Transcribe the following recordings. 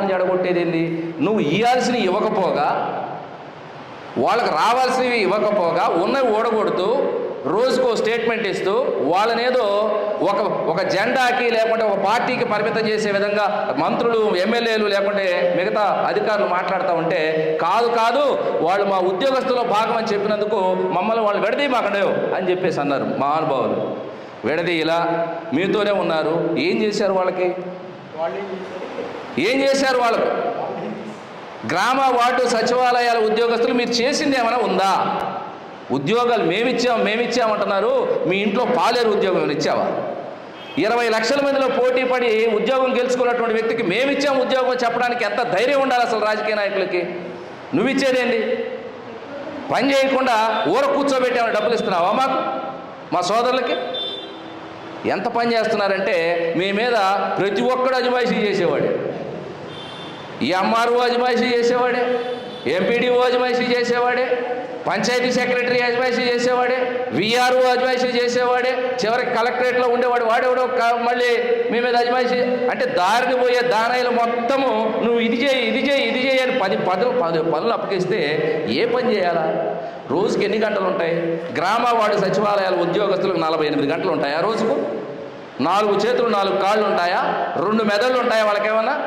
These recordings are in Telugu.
జడగొట్టేది ఏంది? నువ్వు ఇవ్వాల్సినవి ఇవ్వకపోగా, వాళ్ళకి రావాల్సినవి ఇవ్వకపోగా ఉన్నవి ఓడగొడుతూ రోజుకో స్టేట్మెంట్ ఇస్తూ వాళ్ళనేదో ఒక జెండాకి లేకుంటే ఒక పార్టీకి పరిమితం చేసే విధంగా మంత్రులు, ఎమ్మెల్యేలు లేకుంటే మిగతా అధికారులు మాట్లాడుతూ ఉంటే, కాదు వాళ్ళు మా ఉద్యోగస్తుల్లో భాగం అని చెప్పినందుకు మమ్మల్ని వాళ్ళు విడదీయమాకండేవు అని చెప్పేసి అన్నారు మహానుభావులు. విడదీయలా, మీతోనే ఉన్నారు. ఏం చేశారు వాళ్ళకి? ఏం చేశారు వాళ్ళకు? గ్రామ వార్డు సచివాలయాల ఉద్యోగస్తులు మీరు చేసింది ఏమైనా ఉందా? ఉద్యోగాలు మేమిచ్చామంటున్నారు. మీ ఇంట్లో పాలేరు ఉద్యోగం ఏమైనా ఇచ్చావా? 20 లక్షల మందిలో పోటీ పడి ఉద్యోగం గెలుచుకున్నటువంటి వ్యక్తికి మేమిచ్చాం ఉద్యోగం చెప్పడానికి ఎంత ధైర్యం ఉండాలి అసలు రాజకీయ నాయకులకి? నువ్విచ్చేదేంటి? పని చేయకుండా ఊర కూర్చోబెట్టి ఏమైనా డబ్బులు ఇస్తున్నావా మాకు, మా సోదరులకి? ఎంత పని చేస్తున్నారంటే మీ మీద ప్రతి ఒక్కడు అజమాయిషీ చేసేవాడే. ఎంఆర్ఓ అజమాయిషీ చేసేవాడే, ఎంపీడీఓ అజమాయిషీ చేసేవాడే, పంచాయతీ సెక్రటరీ అజమాయిషీ చేసేవాడే, విఆర్ఓ అజమాయిషీ చేసేవాడే, చివరికి కలెక్టరేట్లో ఉండేవాడు వాడెవడో మళ్ళీ మీ మీద అజమాయిషీ. అంటే దారిని పోయే దానాయిలు మొత్తము నువ్వు ఇది చేయి అని 10 పనులు అప్పగిస్తే ఏ పని చేయాలా? రోజుకి ఎన్ని గంటలు ఉంటాయి? గ్రామ వార్డు సచివాలయాల ఉద్యోగస్తులకు 48 గంటలు ఉంటాయా? రోజుకు 4 చేతులు 4 కాళ్ళు ఉంటాయా? 2 మెదళ్ళు ఉంటాయా వాళ్ళకేమన్నా?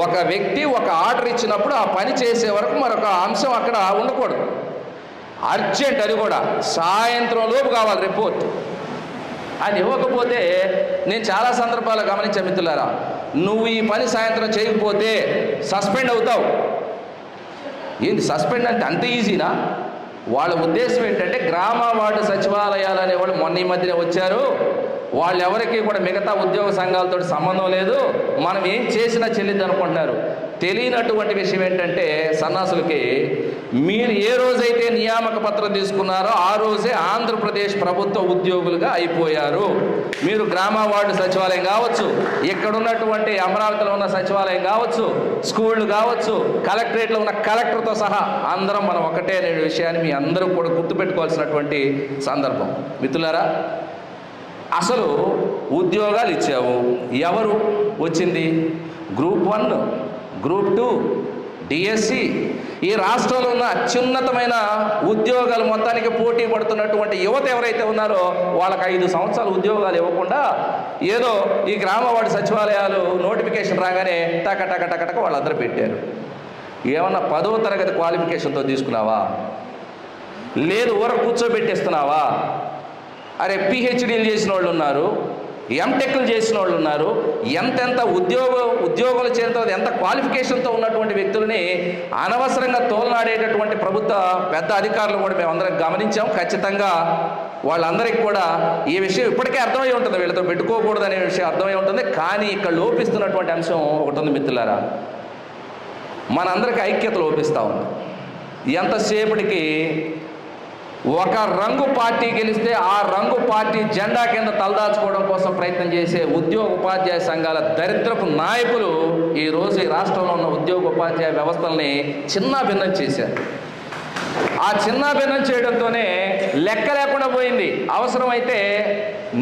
ఒక వ్యక్తి ఒక ఆర్డర్ ఇచ్చినప్పుడు ఆ పని చేసే వరకు మరొక అంశం అక్కడ ఉండకూడదు. అర్జెంట్, అది కూడా సాయంత్రం లోపు కావాలి రిపోర్ట్. అది ఇవ్వకపోతే నేను చాలా సందర్భాలు గమనించే మిత్రులారా, నువ్వు ఈ పని సాయంత్రం చేయకపోతే సస్పెండ్ అవుతావు. ఏంటి సస్పెండ్ అంటే అంత ఈజీనా? వాళ్ళ ఉద్దేశం ఏంటంటే గ్రామ వార్డు సచివాలయాలు అనేవాళ్ళు మొన్న ఈ మధ్యనే వచ్చారు, వాళ్ళు ఎవరికి కూడా మిగతా ఉద్యోగ సంఘాలతో సంబంధం లేదు, మనం ఏం చేసినా చెల్లిద్ది అనుకుంటున్నారు. తెలియనటువంటి విషయం ఏంటంటే సన్నాసులకి, మీరు ఏ రోజైతే నియామక పత్రం తీసుకున్నారో ఆ రోజే ఆంధ్రప్రదేశ్ ప్రభుత్వ ఉద్యోగులుగా అయిపోయారు. మీరు గ్రామ వార్డు సచివాలయం కావచ్చు, ఇక్కడ ఉన్నటువంటి అమరావతిలో ఉన్న సచివాలయం కావచ్చు, స్కూళ్ళు కావచ్చు, కలెక్టరేట్లో ఉన్న కలెక్టర్తో సహా అందరం మనం ఒకటే అనే విషయాన్ని మీ అందరూ కూడా గుర్తుపెట్టుకోవాల్సినటువంటి సందర్భం. మిత్రులారా, అసలు ఉద్యోగాలు ఇచ్చావు, ఎవరు వచ్చింది? గ్రూప్ 1, గ్రూప్ 2, డిఎస్సి, ఈ రాష్ట్రంలో ఉన్న అత్యున్నతమైన ఉద్యోగాలు మొత్తానికి పోటీ పడుతున్నటువంటి యువత ఎవరైతే ఉన్నారో వాళ్ళకి 5 సంవత్సరాలు ఉద్యోగాలు ఇవ్వకుండా ఏదో ఈ గ్రామ వార్డు సచివాలయాలు నోటిఫికేషన్ రాగానే టక వాళ్ళందరూ పెట్టారు. ఏమన్నా 10వ తరగతి క్వాలిఫికేషన్తో తీసుకున్నావా? లేదు ఊర కూర్చోబెట్టేస్తున్నావా? అరే పిహెచ్డీలు చేసిన వాళ్ళు ఉన్నారు, ఎంటెక్లు చేసిన వాళ్ళు ఉన్నారు, ఎంతెంత ఉద్యోగుల చేత ఎంత క్వాలిఫికేషన్తో ఉన్నటువంటి వ్యక్తులని అనవసరంగా తోలనాడేటటువంటి ప్రభుత్వ పెద్ద అధికారులు కూడా మేమందరం గమనించాం. ఖచ్చితంగా వాళ్ళందరికీ కూడా ఈ విషయం ఇప్పటికే అర్థమై ఉంటుంది, వీళ్ళతో పెట్టుకోకూడదు అనే విషయం అర్థమై ఉంటుంది. కానీ ఇక్కడ లోపిస్తున్నటువంటి అంశం ఒకటి ఉంది మిత్రులారా, మనందరికీ ఐక్యత లోపిస్తూ ఉంది. ఎంతసేపటికి ఒక రంగు పార్టీ గెలిస్తే ఆ రంగు పార్టీ జెండా కింద తలదాచుకోవడం కోసం ప్రయత్నం చేసే ఉద్యోగ ఉపాధ్యాయ సంఘాల దరిద్రపు నాయకులు ఈరోజు ఈ రాష్ట్రంలో ఉన్న ఉద్యోగ ఉపాధ్యాయ వ్యవస్థల్ని చిన్నాభిన్నం చేశారు. ఆ చిన్నాభిన్నం చేయడంతోనే లెక్క లేకుండా పోయింది. అవసరమైతే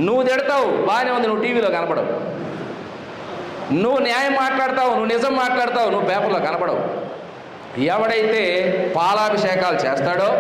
నువ్వు తిడతావు, బాగానే ఉంది, నువ్వు టీవీలో కనపడవు, నువ్వు న్యాయం మాట్లాడతావు, నువ్వు నిజం మాట్లాడతావు, నువ్వు పేపర్లో కనపడవు. ఎవడైతే పాలాభిషేకాలు చేస్తాడో,